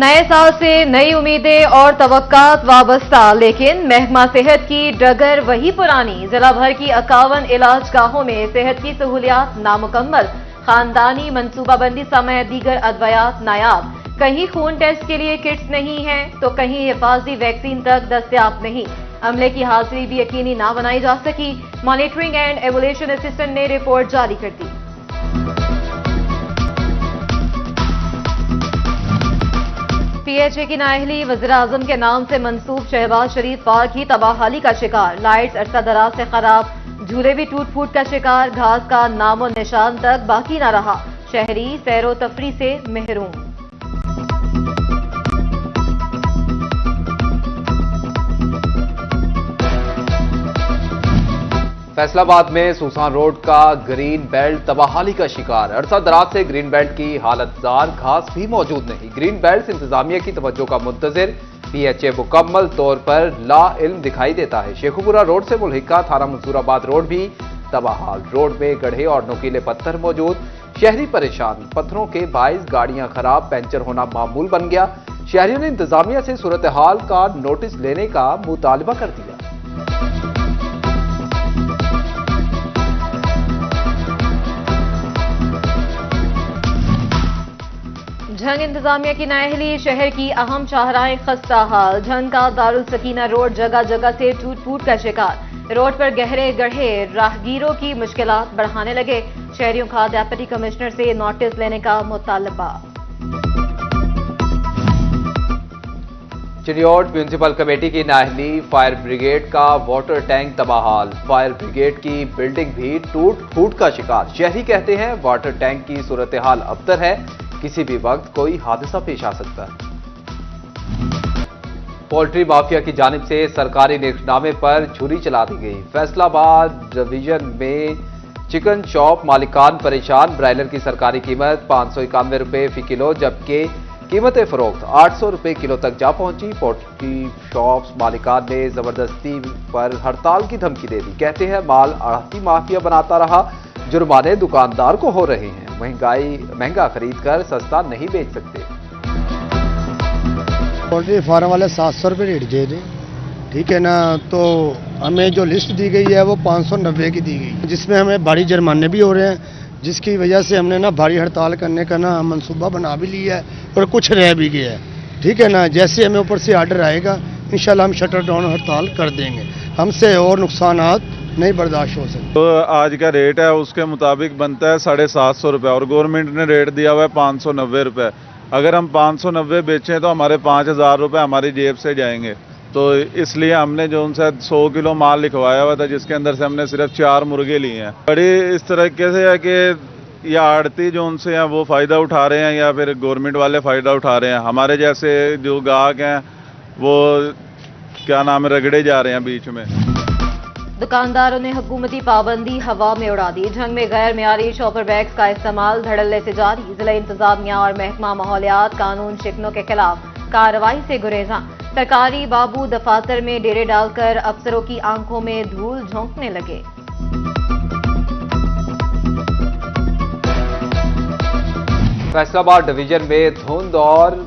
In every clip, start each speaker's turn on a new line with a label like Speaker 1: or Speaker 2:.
Speaker 1: नए साल से नई उम्मीदें और तवक्कात वाबस्ता, लेकिन महकमा सेहत की डगर वही पुरानी। जिला भर की 51 इलाजगाहों में सेहत की सहूलियात नामुकम्मल, खानदानी मनसूबाबंदी समेत दीगर अद्वियात नायाब। कहीं खून टेस्ट के लिए किट्स नहीं है तो कहीं हिफाजती वैक्सीन तक दस्तयाब नहीं। अमले की हाजिरी भी यकीनी ना बनाई जा सकी। मॉनिटरिंग एंड एवोल्यूशन असिस्टेंट ने रिपोर्ट जारी कर दी। पीएचए की नाअहली वज़ीर-ए-आज़म के नाम से मंसूब शहबाज शरीफ पार्क ही तबाहाली का शिकार। लाइट्स अरसा दराज से खराब, झूले भी टूट फूट का शिकार, घास का नामो निशान तक बाकी न रहा। शहरी सैरो तफरी से महरूम।
Speaker 2: फैसलाबाद में सुसान रोड का ग्रीन बेल्ट तबाहाली का शिकार। अरसा दराज से ग्रीन बेल्ट की हालत जार, घास भी मौजूद नहीं। ग्रीन बेल्ट इंतजामिया की तवज्जो का मुंतजिर। पीएचए मुकम्मल तौर पर ला इल्म दिखाई देता है। शेखुपुरा रोड से मुल्हिका थाना मंसूराबाद रोड भी तबाहाल। रोड में गड्ढे और नुकीले पत्थर मौजूद। शहरी परेशान, पत्थरों के बाइस गाड़ियां खराब, पंचर होना मामूल बन गया। शहरियों ने इंतजामिया से सूरत हाल का नोटिस लेने का मुतालबा कर दिया।
Speaker 1: झंग इंतजामिया की नाअहली, शहर की अहम शाहराएं खस्ता हाल। झंग का दारुल सकीना रोड जगह जगह से टूट फूट का शिकार। रोड पर गहरे गड्ढे राहगीरों की मुश्किलात बढ़ाने लगे। शहरियों का डेप्यूटी कमिश्नर से नोटिस लेने का मुतालबा।
Speaker 2: चिड़ियोट म्यूनिसिपल कमेटी की नाअहली, फायर ब्रिगेड का वाटर टैंक तबाहाल। फायर ब्रिगेड की बिल्डिंग भी टूट फूट का शिकार। शहरी कहते हैं वाटर टैंक की सूरत हाल अबतर है, किसी भी वक्त कोई हादसा पेश आ सकता है। पोल्ट्री माफिया की जानिब से सरकारी निर्खनामे पर छुरी चला दी गई। फैसलाबाद डिवीजन में चिकन शॉप मालिकान परेशान। ब्रायलर की सरकारी कीमत 591 रुपए फी किलो, जबकि कीमत फरोख्त 800 रुपए किलो तक जा पहुंची। पोल्ट्री शॉप्स मालिकान ने जबरदस्ती पर हड़ताल की धमकी दे दी। कहते हैं माल आढ़ती माफिया बनाता रहा, जुर्माने दुकानदार को हो रहे हैं। महंगा खरीद कर सस्ता नहीं बेच सकते।
Speaker 3: पोल्ट्री फार्म वाले 700 रुपये रेट दे दें, ठीक है ना। तो हमें जो लिस्ट दी गई है वो 590 की दी गई, जिसमें हमें भारी जुर्माने भी हो रहे हैं, जिसकी वजह से हमने ना भारी हड़ताल करने का ना मंसूबा बना भी लिया है और कुछ रह भी गया है, ठीक है ना। जैसे हमें ऊपर से आर्डर आएगा इंशाल्लाह हम शटर डाउन हड़ताल कर देंगे। हमसे और नुकसानात नहीं बर्दाश्त हो सकते।
Speaker 4: तो आज का रेट है उसके मुताबिक बनता है 750 रुपये और गवर्नमेंट ने रेट दिया हुआ है 590 रुपये। अगर हम 590 बेचें तो हमारे 5000 रुपये हमारी जेब से जाएंगे। तो इसलिए हमने जो उनसे 100 किलो माल लिखवाया हुआ था, जिसके अंदर से हमने सिर्फ 4 मुर्गे लिए हैं। बड़ी इस तरीके से है कि या आड़ती जो उनसे हैं वो फ़ायदा उठा रहे हैं या फिर गवर्नमेंट वाले फ़ायदा उठा रहे हैं। हमारे जैसे जो गाहक हैं वो क्या नाम है रगड़े जा रहे हैं बीच में।
Speaker 1: दुकानदारों ने हुकूमती पाबंदी हवा में उड़ा दी। झंग में गैर मियारी शॉपर बैग्स का इस्तेमाल धड़ल्ले से जारी। जिला इंतजामिया और महकमा माहौलियात कानून शिकनों के खिलाफ कार्रवाई से गुरेजा। सरकारी बाबू दफातर में डेरे डालकर अफसरों की आंखों में धूल झोंकने लगे।
Speaker 2: फैसलाबाद डिवीजन में धुंध और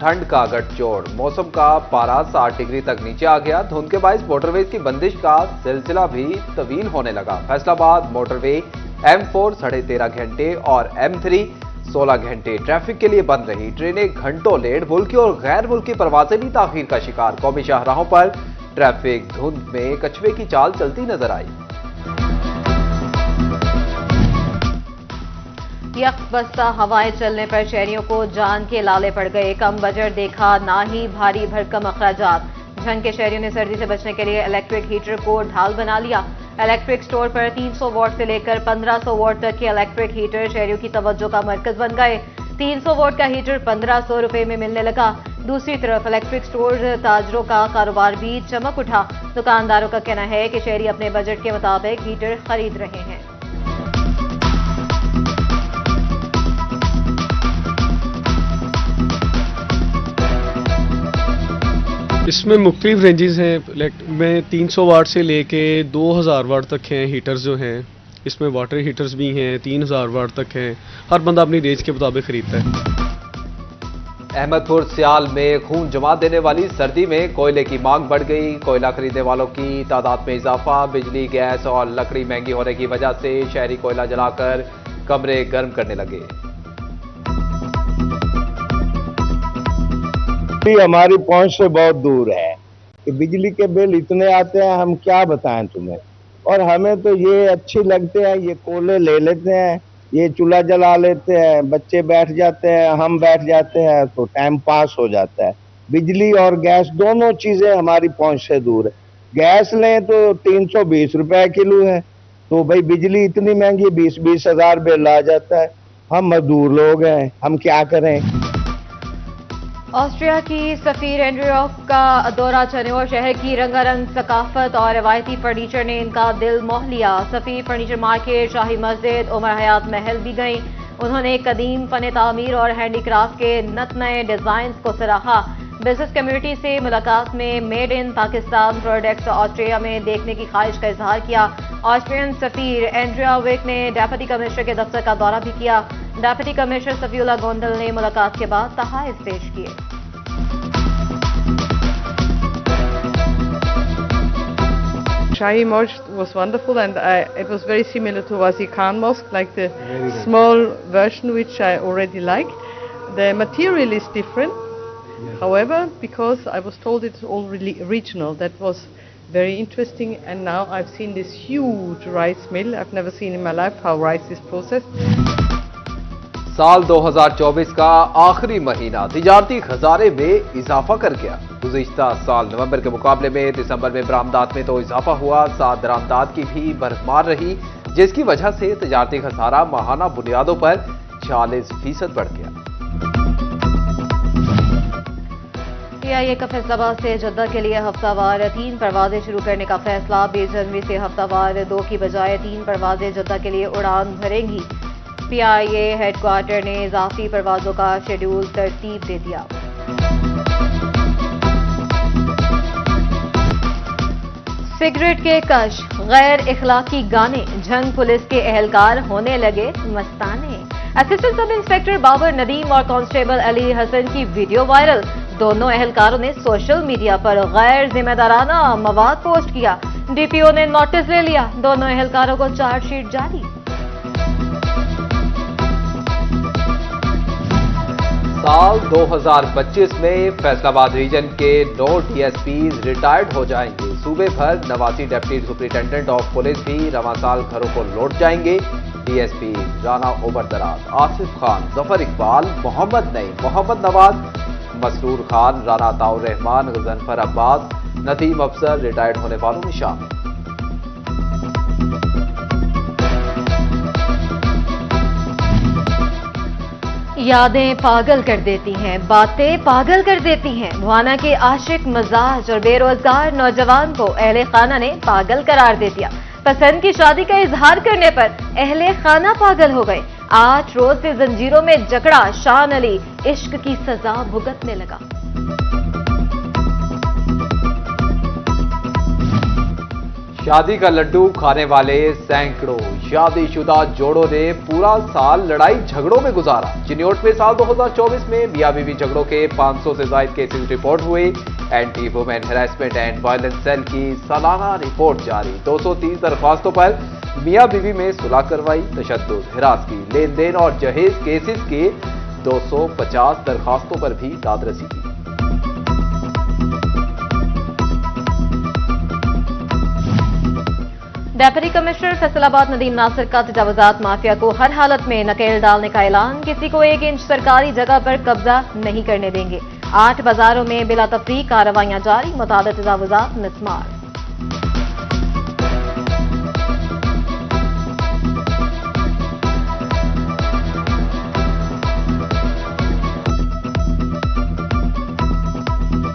Speaker 2: ठंड का गठजोड़। मौसम का पारा 60 डिग्री तक नीचे आ गया। धुंध के बायस मोटरवेज की बंदिश का सिलसिला भी तवील होने लगा। फैसलाबाद मोटरवे M4 13.5 घंटे और M3 16 घंटे ट्रैफिक के लिए बंद रही। ट्रेनें घंटों लेट, मुल्की और गैर मुल्की परवाजें भी ताखीर का शिकार। कौमी शाहराहों पर ट्रैफिक धुंध में कछुए की चाल चलती नजर आई।
Speaker 1: यकबस्ता हवाएं चलने पर शहरियों को जान के लाले पड़ गए। कम बजट देखा, ना ही भारी भरकम अखराजात। झंग के शहरियों ने सर्दी से बचने के लिए इलेक्ट्रिक हीटर को ढाल बना लिया। इलेक्ट्रिक स्टोर पर 300 वॉट से लेकर 1500 वॉट तक के इलेक्ट्रिक हीटर शहरियों की तवज्जो का मरकज बन गए। 300 वॉट का हीटर 1500 रुपए में मिलने लगा। दूसरी तरफ इलेक्ट्रिक स्टोर ताजरों का कारोबार भी चमक उठा। दुकानदारों का कहना है कि शहरी अपने बजट के मुताबिक हीटर खरीद रहे हैं।
Speaker 5: इसमें मुख्तलिफ रेंजेस हैं। में 300 वाट से लेके 2000 वाट तक हैं हीटर्स जो हैं। इसमें वाटर हीटर्स भी हैं, 3000 वाट तक हैं। हर बंदा अपनी रेंज के मुताबिक खरीदता है।
Speaker 2: अहमदपुर सियाल में खून जमा देने वाली सर्दी में कोयले की मांग बढ़ गई। कोयला खरीदने वालों की तादाद में इजाफा। बिजली, गैस और लकड़ी महंगी होने की वजह से शहरी कोयला जलाकर कमरे गर्म करने लगे।
Speaker 6: हमारी पहुंच से बहुत दूर है कि बिजली के बिल इतने आते हैं, हम क्या बताएं तुम्हें। और हमें तो ये अच्छी लगते हैं, ये कोयले ले लेते हैं, ये चूल्हा जला लेते हैं, बच्चे बैठ जाते हैं, हम बैठ जाते हैं, तो टाइम पास हो जाता है। बिजली और गैस दोनों चीजें हमारी पहुंच से दूर है। गैस लें तो 320 रुपए किलो है, तो भाई बिजली इतनी महंगी, 20-20 हजार बिल आ जाता है। हम मजदूर लोग हैं, हम क्या करें।
Speaker 1: ऑस्ट्रिया की सफीर एंड्रिया का दौरा चनेवर शहर की रंगारंग सकाफत और रवायती फर्नीचर ने इनका दिल मोह लिया। सफीर फर्नीचर मार्केट, शाही मस्जिद, उमर हयात महल भी गईं। उन्होंने कदीम फन तामीर और हैंडीक्राफ्ट के नत नए डिजाइन को सराहा। बिजनेस कम्युनिटी से मुलाकात में made in Pakistan products Austria में देखने की ख्वाहिश का इजहार किया। ऑस्ट्रियन सफीर एंड्रिया विक ने डेप्यूटी कमिश्नर के दफ्तर का दौरा भी किया। डेप्यूटी कमिश्नर सफीउल्लाह गोंदल ने मुलाकात के बाद तहाइफ पेश किए।
Speaker 7: Shahi Mosque was wonderful, and it was very similar to Wazir Khan Mosque, like the small version which I already liked. The material is different, however, because I was told it's all really regional, that was very interesting. And now I've seen this huge rice mill. I've never seen in my life how rice is processed.
Speaker 2: साल 2024 का आखिरी महीना तिजारती खजाने में इजाफा कर गया। गुज़िश्ता साल नवंबर के मुकाबले में दिसंबर में बरामदात में तो इजाफा हुआ, साथ दरामदात की भी बरकरार रही, जिसकी वजह से तिजारती खसारा माहाना बुनियादों पर 40% बढ़ गया।
Speaker 1: PIA का फैसलाबाद से जद्दा के लिए हफ्तावार 3 परवाजें शुरू करने का फैसला। 20 जनवरी से हफ्तावार 2 की बजाय 3 परवाजें जद्दा के लिए उड़ान भरेंगी। PIA हेडक्वार्टर ने इजाफी परवाजों का शेड्यूल तरतीब दे दिया। सिगरेट के कश, गैर इखलाकी गाने, झंग पुलिस के एहलकार होने लगे मस्ताने। Assistant sub inspector Babar Nadeem और कांस्टेबल अली हसन की वीडियो वायरल। दोनों एहलकारों ने सोशल मीडिया पर गैर जिम्मेदाराना मवाद पोस्ट किया। DPO ने नोटिस ले लिया। दोनों एहलकारों को चार्जशीट जारी।
Speaker 2: साल 2025 में फैसलाबाद रीजन के 9 DSPs रिटायर्ड हो जाएंगे। सूबे भर 89 डिप्टी सुपरिटेंडेंट ऑफ पुलिस भी रवां साल घरों को लौट जाएंगे। DSP राना ओबरदराज, आसिफ खान, जफर इकबाल, मोहम्मद नईम, मोहम्मद नवाज, मसरूर खान, राना ताउर रहमान, गजनफर अब्बास, नदीम अफसर रिटायर्ड होने वालों में शामिल।
Speaker 1: यादें पागल कर देती हैं, बातें पागल कर देती हैं। भवाना के आशिक, मजाज और बेरोजगार नौजवान को अहले खाना ने पागल करार दे दिया। पसंद की शादी का इजहार करने पर अहले खाना पागल हो गए। 8 रोज से जंजीरों में जकड़ा शान अली इश्क की सजा भुगतने लगा।
Speaker 2: शादी का लड्डू खाने वाले सैकड़ों शादीशुदा जोड़ों ने पूरा साल लड़ाई झगड़ों में गुजारा। चिन्योट में साल 2024 में मियां बीवी झगड़ों के 500 से ज्यादा केसेस रिपोर्ट हुए। Anti women harassment and violence cell की सालाना रिपोर्ट जारी। 230 दरख्वास्तों पर मियां बीवी में सुलह करवाई। तशद्दुद, हिरासती, लेन देन और जहेज केसेस के 250 दरख्वास्तों पर भी दादरसी की।
Speaker 1: डेप्यूटी कमिश्नर फैसलाबाद नदीम नासिर का तजावुजात माफिया को हर हालत में नकेल डालने का ऐलान। किसी को 1 इंच सरकारी जगह पर कब्जा नहीं करने देंगे। 8 बाजारों में बिला तफरीक कार्रवाइयां जारी। मुताबिक तजावुजात मिसमार।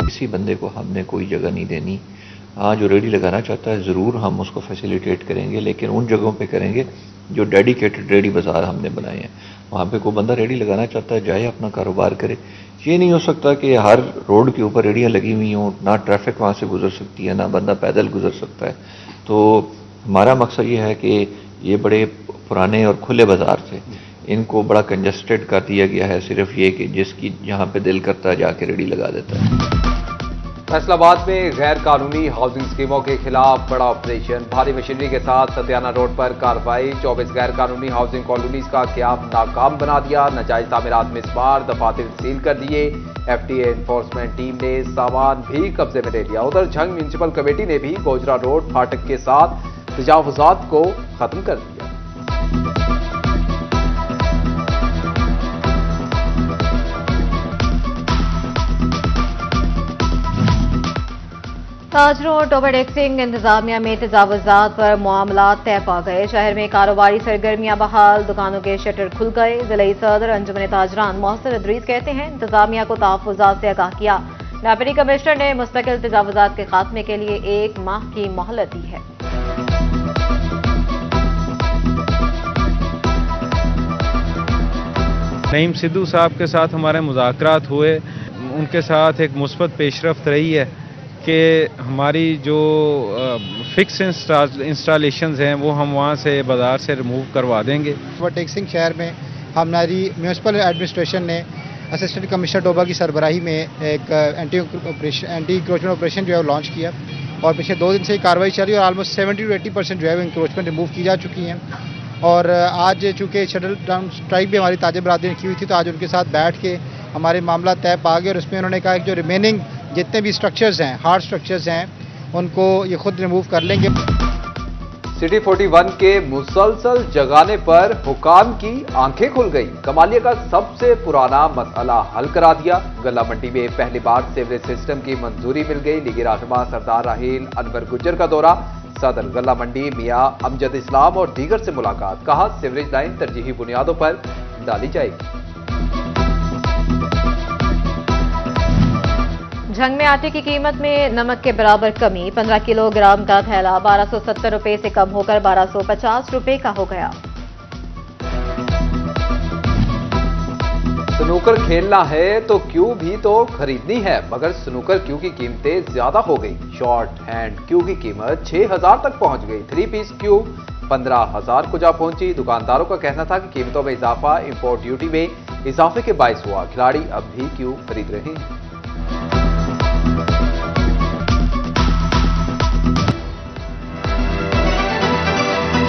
Speaker 8: किसी बंदे को हमने कोई जगह नहीं देनी। हाँ, जो रेडी लगाना चाहता है ज़रूर हम उसको फैसिलिटेट करेंगे, लेकिन उन जगहों पे करेंगे जो डेडिकेटेड रेडी बाज़ार हमने बनाए हैं। वहाँ पे कोई बंदा रेडी लगाना चाहता है, जाए अपना कारोबार करे। ये नहीं हो सकता कि हर रोड के ऊपर रेडियाँ लगी हुई हों, ना ट्रैफिक वहाँ से गुजर सकती है, ना बंदा पैदल गुजर सकता है। तो हमारा मकसद ये है कि ये बड़े पुराने और खुले बाज़ार थे, इनको बड़ा कंजस्टेड कर दिया गया है, सिर्फ ये कि जिसकी जहाँ पे दिल करता है जाके रेडी लगा देता है।
Speaker 2: फैसलाबाद में गैर कानूनी हाउसिंग स्कीमों के खिलाफ बड़ा ऑपरेशन, भारी मशीनरी के साथ सत्याना रोड पर कार्रवाई। 24 गैर कानूनी हाउसिंग कॉलोनीज का क्याम नाकाम बना दिया। नाजायज तामीरात में इस बार दफातर सील कर दिए। एफटीए एनफोर्समेंट टीम ने सामान भी कब्जे में ले लिया। उधर झंग म्यूनिसिपल कमेटी ने भी गोजरा रोड फाटक के साथ तजावुजात को खत्म कर दिया।
Speaker 1: ताज रोड ओवरटेक्सिंग इंतजामिया में तजावुजात पर मामला तय पा गए। शहर में कारोबारी सरगर्मियां बहाल, दुकानों के शटर खुल गए। जिले सदर अंजुमन ताजरान मोहसिन अदरीस कहते हैं इंतजामिया को तहफ्फुजात से आगाह किया। डिप्टी कमिश्नर ने मुस्तकिल तजावुजात के खात्मे के लिए 1 माह की मोहलत दी है।
Speaker 9: नईम सिद्धू साहब के साथ हमारे मुज़ाकरात हुए, उनके साथ एक मुस्बत पेशरफ्त रही है कि हमारी जो फिक्स इंस्टॉलेशंस हैं वो हम वहाँ से बाज़ार से रिमूव करवा देंगे।
Speaker 10: ओवरटेक्सिंग शहर में हमारी म्यूनसिपल एडमिनिस्ट्रेशन ने असिस्टेंट कमिश्नर डोबा की सरबराही में एक एंटी इंक्रोचमेंट ऑपरेशन जो है लॉन्च किया और पिछले 2 दिन से कार्रवाई चल रही है और ऑलमोस्ट 70 to 80% जो है वो इंक्रोचमेंट रिमूव की जा चुकी हैं। और आज चूँकि शटल डाउन स्ट्राइक भी हमारी ताजे बरादरी ने की हुई थी तो आज उनके साथ बैठ के हमारे मामला तय पा गए और उसमें उन्होंने कहा कि जो रिमेनिंग जितने भी स्ट्रक्चर्स हैं, हार्ड स्ट्रक्चर्स हैं, उनको ये खुद रिमूव कर लेंगे।
Speaker 2: सिटी 41 के मुसलसल जगाने पर हुकाम की आंखें खुल गई। कमालिया का सबसे पुराना मसला हल करा दिया। गल्ला मंडी में पहली बार सीवरेज सिस्टम की मंजूरी मिल गई। लीगी रहनुमा सरदार राहील अनवर गुज्जर का दौरा। सदर गल्ला मंडी मियां अमजद इस्लाम और दीगर से मुलाकात। कहा सीवरेज लाइन तरजीही बुनियादों पर डाली जाएगी।
Speaker 1: झंग में आटे की कीमत में नमक के बराबर कमी। 15 किलोग्राम का थैला 1270 रुपए से कम होकर 1250 रुपए का हो गया।
Speaker 2: स्नूकर खेलना है तो क्यू भी तो खरीदनी है, मगर स्नूकर क्यू की कीमतें ज्यादा हो गई। शॉर्ट हैंड क्यू की कीमत 6000 तक पहुंच गई। 3 पीस क्यू 15,000 को जा पहुंची। दुकानदारों का कहना था कि कीमतों में इजाफा इंपोर्ट ड्यूटी में इजाफे के बायस हुआ। खिलाड़ी अब भी क्यू खरीद रहे हैं।